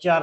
4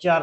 4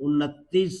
29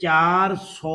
400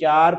4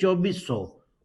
2400،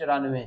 94،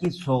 2100،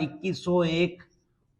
2101،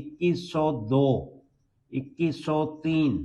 2102، 2103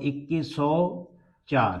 2104،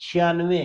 96،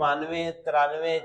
92 93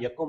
1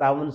57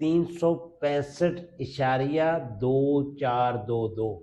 365.2422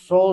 100